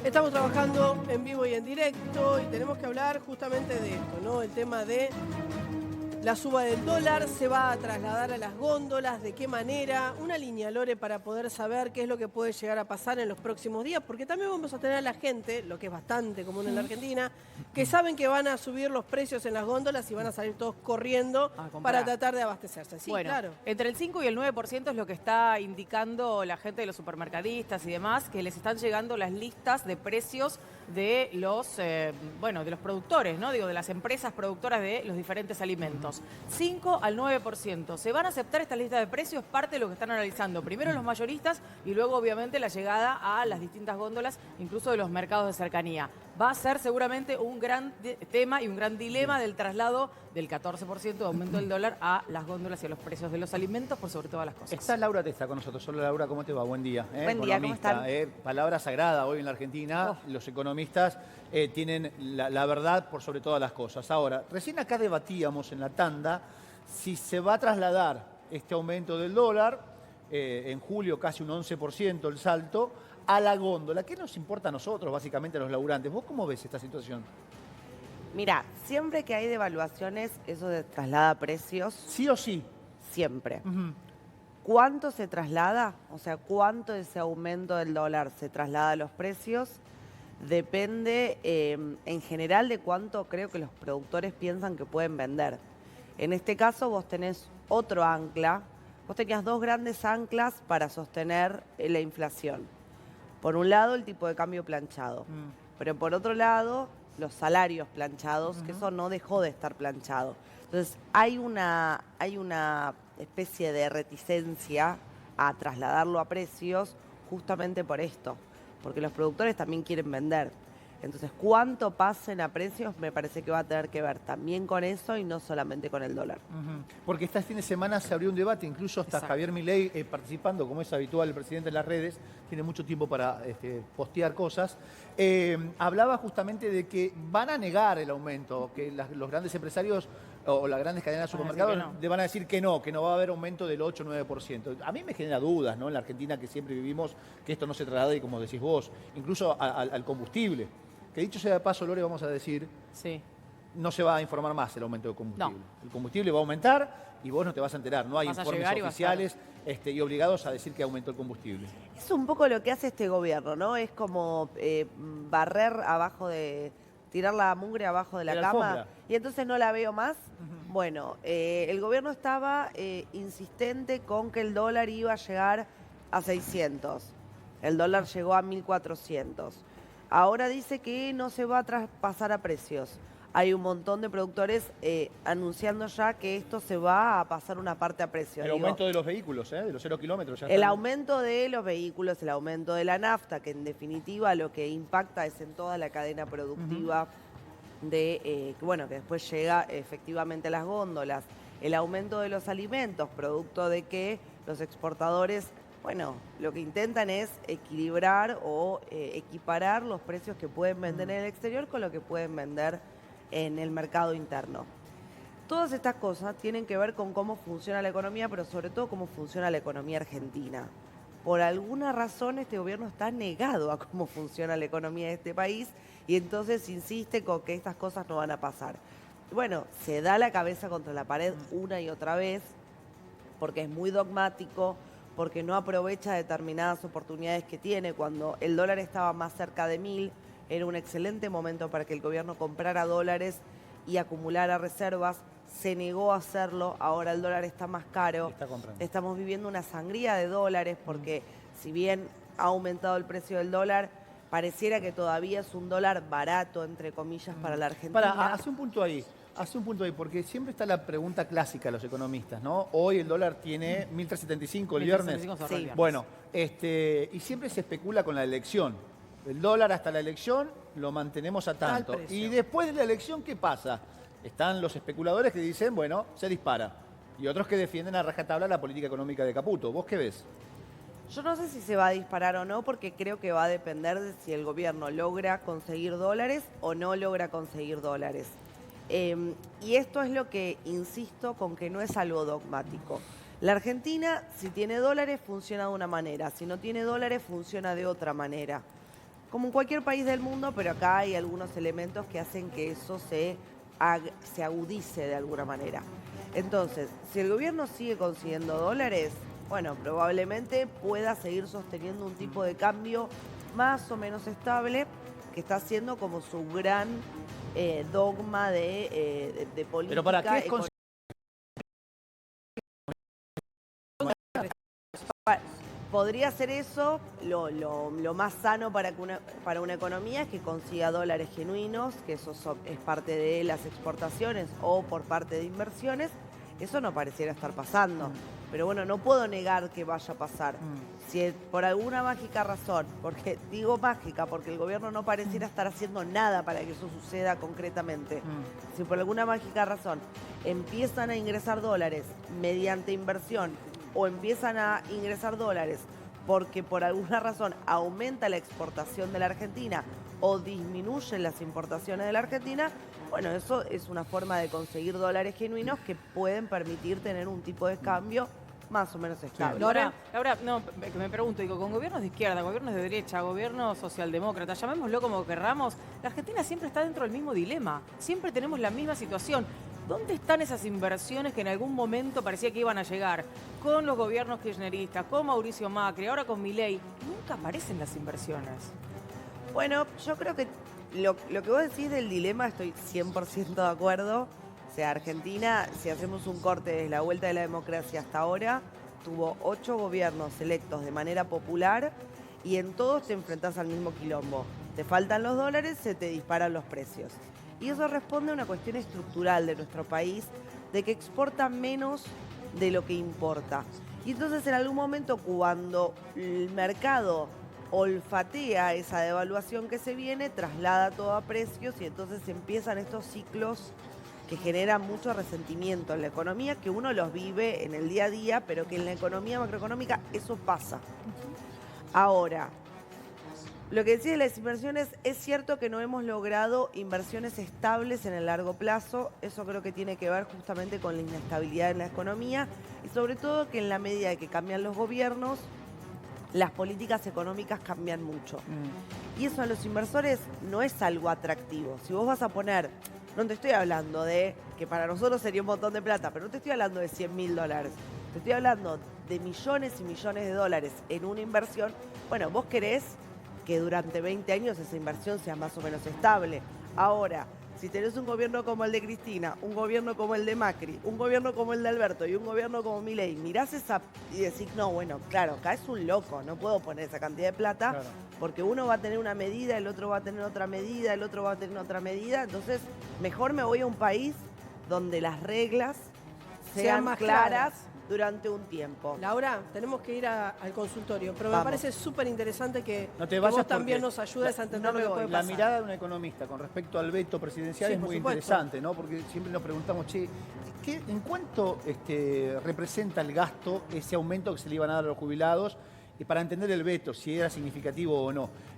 Estamos trabajando en vivo y en directo y tenemos que hablar justamente de esto, ¿no? El tema de la suba del dólar, se va a trasladar a las góndolas, de qué manera, una línea, Lore, para poder saber qué es lo que puede llegar a pasar en los próximos días, porque también vamos a tener a la gente, lo que es bastante común en la Argentina, que saben que van a subir los precios en las góndolas y van a salir todos corriendo para tratar de abastecerse. Sí, bueno, claro. entre el 5 y el 9% es lo que está indicando la gente de los supermercadistas y demás, que les están llegando las listas de precios de los, de los productores, ¿no? Digo, de las empresas productoras de los diferentes alimentos. 5 al 9%. ¿Se van a aceptar esta lista de precios? Parte de lo que están analizando. Primero los mayoristas y luego, obviamente, la llegada a las distintas góndolas, incluso de los mercados de cercanía. Va a ser seguramente un gran tema y un gran dilema del traslado del 14% de aumento del dólar a las góndolas y a los precios de los alimentos, por sobre todas las cosas. Está Laura Testa con nosotros. Hola Laura, ¿cómo te va? Buen día. Buen día, ¿cómo están? Palabra sagrada hoy en la Argentina. Los economistas tienen la verdad por sobre todas las cosas. Ahora, recién acá debatíamos en la tanda si se va a trasladar este aumento del dólar, en julio casi un 11% el salto, a la góndola. ¿Qué nos importa a nosotros, básicamente a los laburantes? ¿Vos cómo ves esta situación? Mira, siempre que hay devaluaciones, eso se traslada precios. ¿Sí o sí? Siempre. ¿Cuánto se traslada? O sea, ¿cuánto de ese aumento del dólar se traslada a los precios? Depende, en general, de cuánto creo que los productores piensan que pueden vender. En este caso, vos tenés otro ancla. Vos tenías dos grandes anclas para sostener la inflación. Por un lado, el tipo de cambio planchado. Pero por otro lado, los salarios planchados, que eso no dejó de estar planchado. Entonces, hay una especie de reticencia a trasladarlo a precios justamente por esto, porque los productores también quieren vender. Entonces, cuánto pasen a precios me parece que va a tener que ver también con eso y no solamente con el dólar. Porque este fin de semana se abrió un debate, incluso hasta Javier Milei participando, como es habitual el presidente en las redes, tiene mucho tiempo para postear cosas. Hablaba justamente de que van a negar el aumento, que los grandes empresarios o las grandes cadenas de supermercados le van a decir que no va a haber aumento del 8 o 9%. A mí me genera dudas, ¿no? En la Argentina que siempre vivimos, que esto no se traslade, como decís vos, incluso al combustible. Que dicho sea de paso, Lore, vamos a decir, no se va a informar más el aumento del combustible. No. El combustible va a aumentar y vos no te vas a enterrar. No hay informes oficiales y obligados a decir que aumentó el combustible. Es un poco lo que hace este gobierno, ¿no? Es como barrer abajo tirar la mugre abajo de la cama. Alfombra. Y entonces no la veo más. Bueno, el gobierno estaba insistente con que el dólar iba a llegar a 600. El dólar llegó a 1400. Ahora dice que no se va a traspasar a precios. Hay un montón de productores anunciando ya que esto se va a pasar una parte a precios. El aumento de los vehículos, de los 0 kilómetros. El aumento de los vehículos, el aumento de la nafta, que en definitiva lo que impacta es en toda la cadena productiva que después llega efectivamente a las góndolas. El aumento de los alimentos, producto de que los exportadores, lo que intentan es equilibrar o equiparar los precios que pueden vender en el exterior con lo que pueden vender en el mercado interno. Todas estas cosas tienen que ver con cómo funciona la economía, pero sobre todo cómo funciona la economía argentina. Por alguna razón este gobierno está negado a cómo funciona la economía de este país y entonces insiste con que estas cosas no van a pasar. Bueno, se da la cabeza contra la pared una y otra vez porque es muy dogmático, porque no aprovecha determinadas oportunidades que tiene. Cuando el dólar estaba más cerca de 1000, era un excelente momento para que el gobierno comprara dólares y acumulara reservas. Se negó a hacerlo, ahora el dólar está más caro. Estamos viviendo una sangría de dólares porque si bien ha aumentado el precio del dólar, pareciera que todavía es un dólar barato, entre comillas, para la Argentina. Hace un punto ahí, porque siempre está la pregunta clásica de los economistas, ¿no? Hoy el dólar tiene 1.375 el viernes. Sí. Bueno, y siempre se especula con la elección. El dólar hasta la elección lo mantenemos a tanto. Y después de la elección, ¿qué pasa? Están los especuladores que dicen, se dispara. Y otros que defienden a rajatabla la política económica de Caputo. ¿Vos qué ves? Yo no sé si se va a disparar o no, porque creo que va a depender de si el gobierno logra conseguir dólares o no logra conseguir dólares. Y esto es lo que insisto con que no es algo dogmático. La Argentina, si tiene dólares, funciona de una manera. Si no tiene dólares, funciona de otra manera. como en cualquier país del mundo, pero acá hay algunos elementos que hacen que eso se agudice de alguna manera. Entonces, si el gobierno sigue consiguiendo dólares, bueno, probablemente pueda seguir sosteniendo un tipo de cambio más o menos estable, que está haciendo como su gran dogma de política. Pero ¿para qué es Podría ser eso, lo más sano para una economía es que consiga dólares genuinos, que eso es parte de las exportaciones o por parte de inversiones. Eso no pareciera estar pasando. Pero bueno, no puedo negar que vaya a pasar. Si por alguna mágica razón, porque digo mágica, porque el gobierno no pareciera estar haciendo nada para que eso suceda concretamente. Si por alguna mágica razón empiezan a ingresar dólares mediante inversión o empiezan a ingresar dólares porque por alguna razón aumenta la exportación de la Argentina o disminuyen las importaciones de la Argentina, bueno, eso es una forma de conseguir dólares genuinos que pueden permitir tener un tipo de cambio más o menos estable. Laura, no, me pregunto, digo, con gobiernos de izquierda, gobiernos de derecha, gobiernos socialdemócratas, llamémoslo como querramos, la Argentina siempre está dentro del mismo dilema, siempre tenemos la misma situación. ¿Dónde están esas inversiones que en algún momento parecía que iban a llegar? Con los gobiernos kirchneristas, con Mauricio Macri, ahora con Milei, nunca aparecen las inversiones. Bueno, yo creo que lo que vos decís del dilema estoy 100% de acuerdo. O sea, Argentina, si hacemos un corte desde la vuelta de la democracia hasta ahora, tuvo 8 gobiernos electos de manera popular y en todos te enfrentás al mismo quilombo. Te faltan los dólares, se te disparan los precios. Y eso responde a una cuestión estructural de nuestro país, de que exporta menos de lo que importa. Y entonces en algún momento cuando el mercado olfatea esa devaluación que se viene, traslada todo a precios y entonces empiezan estos ciclos que generan mucho resentimiento en la economía, que uno los vive en el día a día, pero que en la economía macroeconómica eso pasa. Ahora, lo que decía de las inversiones, es cierto que no hemos logrado inversiones estables en el largo plazo. Eso creo que tiene que ver justamente con la inestabilidad en la economía y sobre todo que en la medida de que cambian los gobiernos, las políticas económicas cambian mucho. Y eso a los inversores no es algo atractivo. Si vos vas a poner, no te estoy hablando de que para nosotros sería un montón de plata, pero no te estoy hablando de $100.000. Te estoy hablando de millones y millones de dólares en una inversión. Bueno, vos querés que durante 20 años esa inversión sea más o menos estable. Ahora, si tenés un gobierno como el de Cristina, un gobierno como el de Macri, un gobierno como el de Alberto y un gobierno como Milei, mirás esa y decís, no, bueno, claro, acá es un loco, no puedo poner esa cantidad de plata, claro, porque uno va a tener una medida, el otro va a tener otra medida, el otro va a tener otra medida, entonces mejor me voy a un país donde las reglas sean más claras durante un tiempo. Laura, tenemos que ir al consultorio, pero Vamos. me parece súper interesante que, No te que vayas vos también nos ayudes a entender lo que puede La pasar. mirada de un economista con respecto al veto presidencial Sí, es por muy supuesto. interesante, ¿no? Porque siempre nos preguntamos, che, ¿en cuánto representa el gasto ese aumento que se le iban a dar a los jubilados? Y para entender el veto, si era significativo o no.